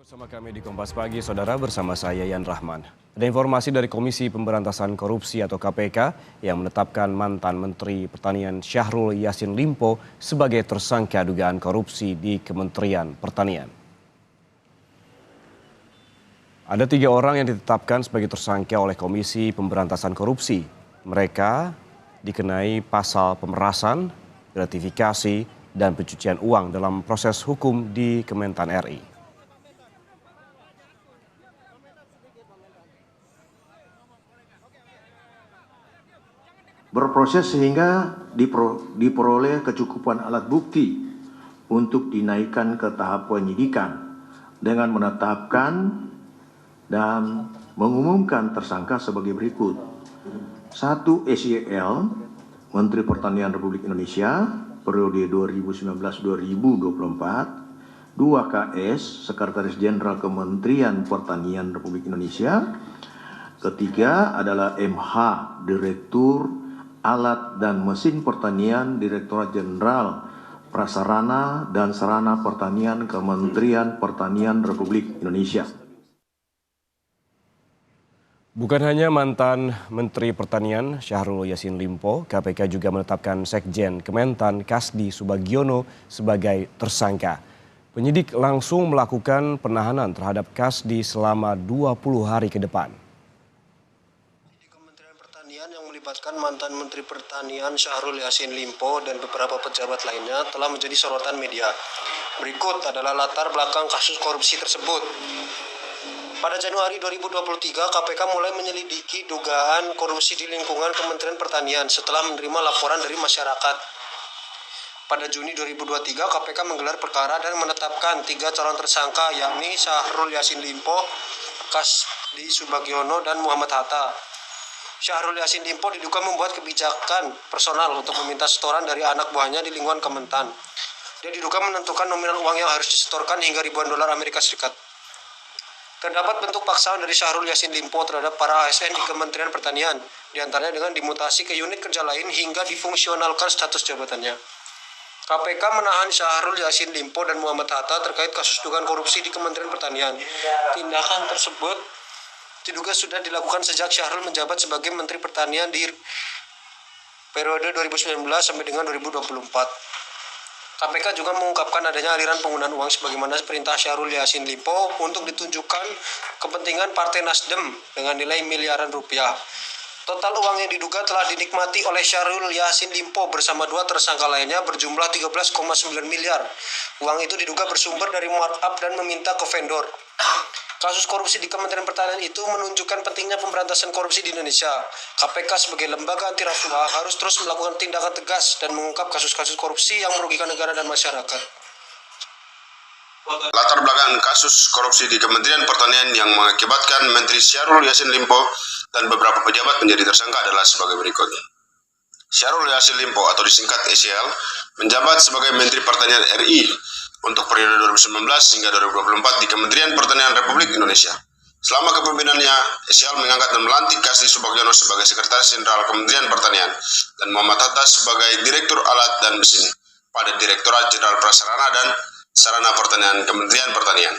Bersama kami di Kompas Pagi, Saudara, bersama saya Yan Rahman. Ada informasi dari Komisi Pemberantasan Korupsi atau KPK yang menetapkan mantan Menteri Pertanian Syahrul Yassin Limpo sebagai tersangka dugaan korupsi di Kementerian Pertanian. Ada 3 orang yang ditetapkan sebagai tersangka oleh Komisi Pemberantasan Korupsi. Mereka dikenai pasal pemerasan, gratifikasi, dan pencucian uang dalam proses hukum di Kementan RI. Berproses sehingga diperoleh kecukupan alat bukti untuk dinaikkan ke tahap penyidikan dengan menetapkan dan mengumumkan tersangka sebagai berikut. 1. SYL, Menteri Pertanian Republik Indonesia, periode 2019-2024. 2. KS, Sekretaris Jenderal Kementerian Pertanian Republik Indonesia. Ketiga adalah MH, Direktur Alat dan Mesin Pertanian, Direktorat Jenderal Prasarana dan Sarana Pertanian, Kementerian Pertanian Republik Indonesia. Bukan hanya mantan Menteri Pertanian Syahrul Yassin Limpo, KPK juga menetapkan Sekjen Kementan Kasdi Subagiono sebagai tersangka. Penyidik langsung melakukan penahanan terhadap Kasdi selama 20 hari ke depan. Yang melibatkan mantan Menteri Pertanian Syahrul Yassin Limpo dan beberapa pejabat lainnya telah menjadi sorotan media. Berikut adalah latar belakang kasus korupsi tersebut. Pada Januari 2023, KPK mulai menyelidiki dugaan korupsi di lingkungan Kementerian Pertanian setelah menerima laporan dari masyarakat. Pada Juni 2023, KPK menggelar perkara dan menetapkan 3 calon tersangka, yakni Syahrul Yassin Limpo, Kasdi Subagiono, dan Muhammad Hatta. Syahrul Yassin Limpo diduga membuat kebijakan personal untuk meminta setoran dari anak buahnya di lingkungan Kementan. Dia diduga menentukan nominal uang yang harus disetorkan hingga ribuan dolar Amerika Serikat. Terdapat bentuk paksaan dari Syahrul Yassin Limpo terhadap para ASN di Kementerian Pertanian, diantaranya dengan dimutasi ke unit kerja lain hingga difungsionalkan status jabatannya. KPK menahan Syahrul Yassin Limpo dan Muhammad Hatta terkait kasus dugaan korupsi di Kementerian Pertanian. Tindakan tersebut diduga sudah dilakukan sejak Syahrul menjabat sebagai Menteri Pertanian di periode 2019 sampai dengan 2024. KPK juga mengungkapkan adanya aliran penggunaan uang sebagaimana perintah Syahrul Yassin Limpo untuk ditunjukkan kepentingan Partai Nasdem dengan nilai miliaran rupiah. Total uang yang diduga telah dinikmati oleh Syahrul Yassin Limpo bersama 2 tersangka lainnya berjumlah 13,9 miliar. Uang itu diduga bersumber dari markup dan meminta ke vendor. Kasus korupsi di Kementerian Pertanian itu menunjukkan pentingnya pemberantasan korupsi di Indonesia. KPK sebagai lembaga anti rasuah harus terus melakukan tindakan tegas dan mengungkap kasus-kasus korupsi yang merugikan negara dan masyarakat. Latar belakang kasus korupsi di Kementerian Pertanian yang mengakibatkan Menteri Syahrul Yassin Limpo dan beberapa pejabat menjadi tersangka adalah sebagai berikut. Syahrul Yassin Limpo atau disingkat SYL menjabat sebagai Menteri Pertanian RI untuk periode 2019 hingga 2024 di Kementerian Pertanian Republik Indonesia. Selama kepemimpinannya, SYL mengangkat dan melantik Kasdi Subagiono sebagai Sekretaris Jenderal Kementerian Pertanian dan Muhammad Hatta sebagai Direktur Alat dan Mesin pada Direktorat Jenderal Prasarana dan Sarana Pertanian Kementerian Pertanian.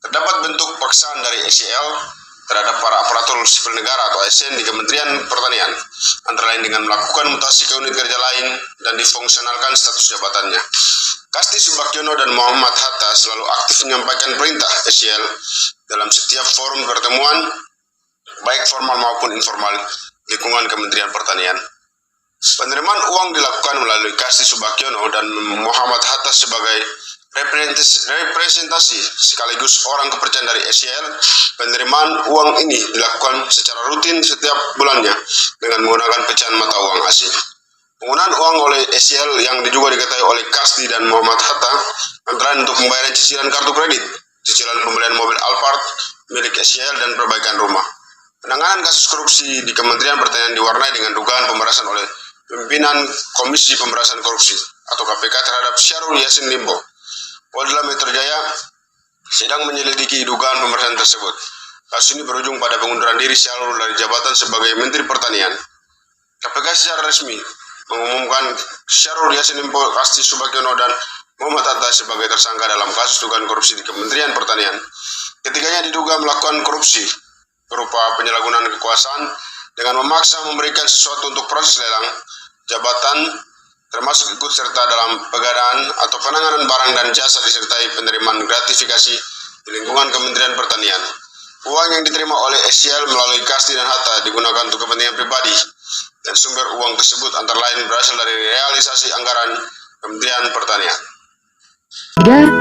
Terdapat bentuk paksaan dari SYL terhadap para aparatur sipil negara atau ASN di Kementerian Pertanian, antara lain dengan melakukan mutasi ke unit kerja lain dan difungsionalkan status jabatannya. Kasdi Subagiono dan Muhammad Hatta selalu aktif menyampaikan perintah SYL dalam setiap forum pertemuan, baik formal maupun informal, lingkungan Kementerian Pertanian. Penerimaan uang dilakukan melalui Kasdi Subagiono dan Muhammad Hatta sebagai representasi sekaligus orang kepercayaan dari SYL. Penerimaan uang ini dilakukan secara rutin setiap bulannya dengan menggunakan pecahan mata uang asing. Penggunaan uang oleh SYL yang juga diketahui oleh Kasdi dan Muhammad Hatta antara untuk pembayaran cicilan kartu kredit, cicilan pembelian mobil Alphard milik SYL dan perbaikan rumah. Penanganan kasus korupsi di Kementerian Pertanian diwarnai dengan dugaan pemerasan oleh pimpinan Komisi Pemberantasan Korupsi atau KPK terhadap Syahrul Yassin Limpo. Polda Metro Jaya sedang menyelidiki dugaan pemerasan tersebut. Kasus ini berujung pada pengunduran diri Syahrul dari jabatan sebagai Menteri Pertanian. KPK secara resmi mengumumkan Syahrul Yassin Limpo, Kasti Subagiono, dan Muhammad Hatta sebagai tersangka dalam kasus dugaan korupsi di Kementerian Pertanian. Ketiganya diduga melakukan korupsi berupa penyalahgunaan kekuasaan dengan memaksa memberikan sesuatu untuk proses lelang jabatan, termasuk ikut serta dalam pengadaan atau penanganan barang dan jasa disertai penerimaan gratifikasi di lingkungan Kementerian Pertanian. Uang yang diterima oleh SYL melalui Kasti dan Hatta digunakan untuk kepentingan pribadi, dan sumber uang tersebut antara lain berasal dari realisasi anggaran Kementerian Pertanian.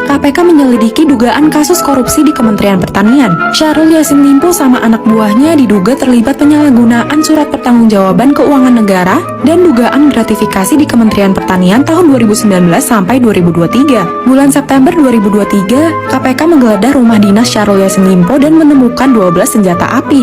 KPK menyelidiki dugaan kasus korupsi di Kementerian Pertanian. Syahrul Yassin Limpo sama anak buahnya diduga terlibat penyalahgunaan surat pertanggungjawaban keuangan negara dan dugaan gratifikasi di Kementerian Pertanian tahun 2019 sampai 2023. Bulan September 2023, KPK menggeledah rumah dinas Syahrul Yassin Limpo dan menemukan 12 senjata api.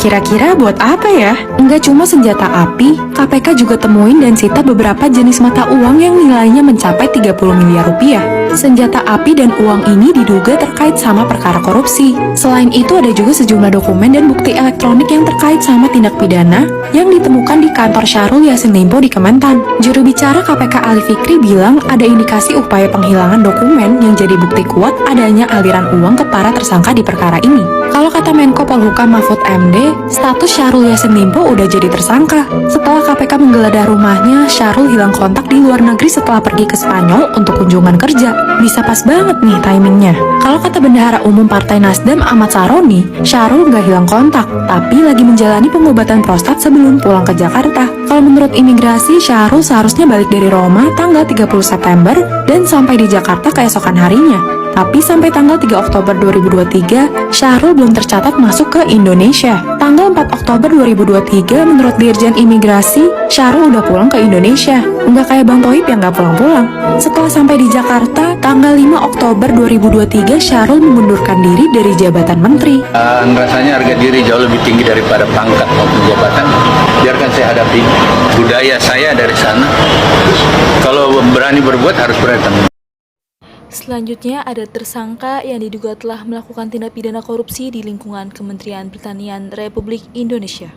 Kira-kira buat apa ya? Enggak cuma senjata api, KPK juga temuin dan sita beberapa jenis mata uang yang nilainya mencapai 30 miliar rupiah. Senjata api dan uang ini diduga terkait sama perkara korupsi. Selain itu ada juga sejumlah dokumen dan bukti elektronik yang terkait sama tindak pidana yang ditemukan di kantor Syahrul Yassin Limpo di Kementan. Juru bicara KPK Ali Fikri bilang ada indikasi upaya penghilangan dokumen yang jadi bukti kuat adanya aliran uang ke para tersangka di perkara ini. Kalau kata Menko Polhukam Mahfud MD, status Syahrul Yassin Limpo udah jadi tersangka. Setelah KPK menggeledah rumahnya, Syahrul hilang kontak di luar negeri setelah pergi ke Spanyol untuk kunjungan kerja. Bisa pas banget nih timingnya. Kalau kata Bendahara Umum Partai Nasdem Ahmad Saroni, Syahrul nggak hilang kontak, tapi lagi menjalani pengobatan prostat sebelum pulang ke Jakarta. Kalau menurut imigrasi, Syahrul seharusnya balik dari Roma tanggal 30 September dan sampai di Jakarta keesokan harinya. Tapi sampai tanggal 3 Oktober 2023, Syahrul belum tercatat masuk ke Indonesia. Tanggal 4 Oktober 2023, menurut Dirjen Imigrasi, Syahrul udah pulang ke Indonesia. Nggak kayak Bang Toib yang nggak pulang-pulang. Setelah sampai di Jakarta, tanggal 5 Oktober 2023, Syahrul mengundurkan diri dari jabatan menteri. Rasanya harga diri jauh lebih tinggi daripada pangkat maupun jabatan. Biarkan saya hadapi. Budaya saya dari sana. Kalau berani berbuat harus berani. Selanjutnya ada tersangka yang diduga telah melakukan tindak pidana korupsi di lingkungan Kementerian Pertanian Republik Indonesia.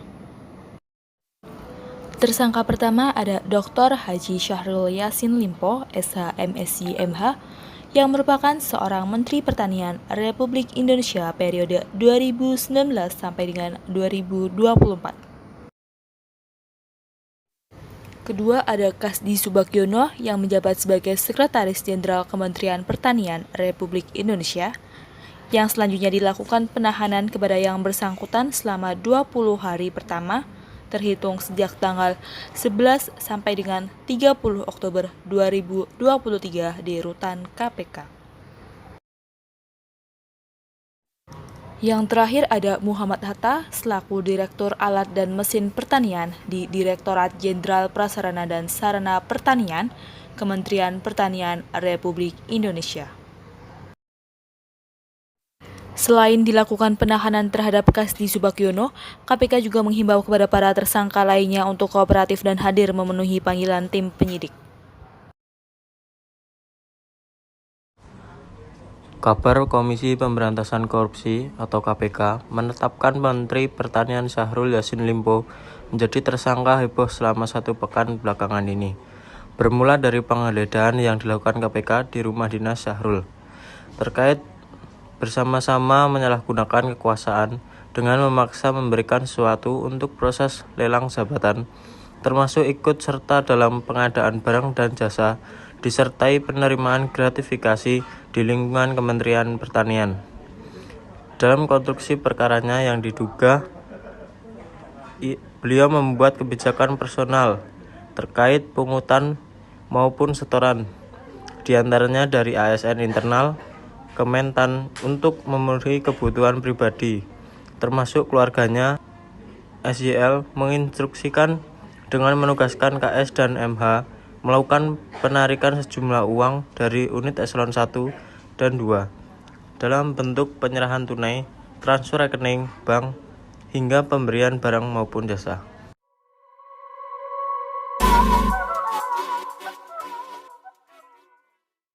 Tersangka pertama ada Dr. Haji Syahrul Yassin Limpo, SH MSc MH, yang merupakan seorang Menteri Pertanian Republik Indonesia periode 2019 sampai dengan 2024. Kedua ada Kasti Subagiono yang menjabat sebagai Sekretaris Jenderal Kementerian Pertanian Republik Indonesia, yang selanjutnya dilakukan penahanan kepada yang bersangkutan selama 20 hari pertama, terhitung sejak tanggal 11 sampai dengan 30 Oktober 2023 di Rutan KPK. Yang terakhir ada Muhammad Hatta selaku Direktur Alat dan Mesin Pertanian di Direktorat Jenderal Prasarana dan Sarana Pertanian, Kementerian Pertanian Republik Indonesia. Selain dilakukan penahanan terhadap Kasti Subagiono, KPK juga menghimbau kepada para tersangka lainnya untuk kooperatif dan hadir memenuhi panggilan tim penyidik. Kabar Komisi Pemberantasan Korupsi atau KPK menetapkan Menteri Pertanian Syahrul Yassin Limpo menjadi tersangka heboh selama 1 pekan belakangan ini. Bermula dari penggeledahan yang dilakukan KPK di rumah dinas Syahrul terkait bersama-sama menyalahgunakan kekuasaan dengan memaksa memberikan sesuatu untuk proses lelang jabatan, termasuk ikut serta dalam pengadaan barang dan jasa, disertai penerimaan gratifikasi di lingkungan Kementerian Pertanian. Dalam konstruksi perkaranya yang diduga, beliau membuat kebijakan personal terkait pungutan maupun setoran, diantaranya dari ASN internal Kementan untuk memenuhi kebutuhan pribadi, termasuk keluarganya. SYL menginstruksikan dengan menugaskan KS dan MH melakukan penarikan sejumlah uang dari unit eselon 1 dan 2 dalam bentuk penyerahan tunai, transfer rekening bank, hingga pemberian barang maupun jasa.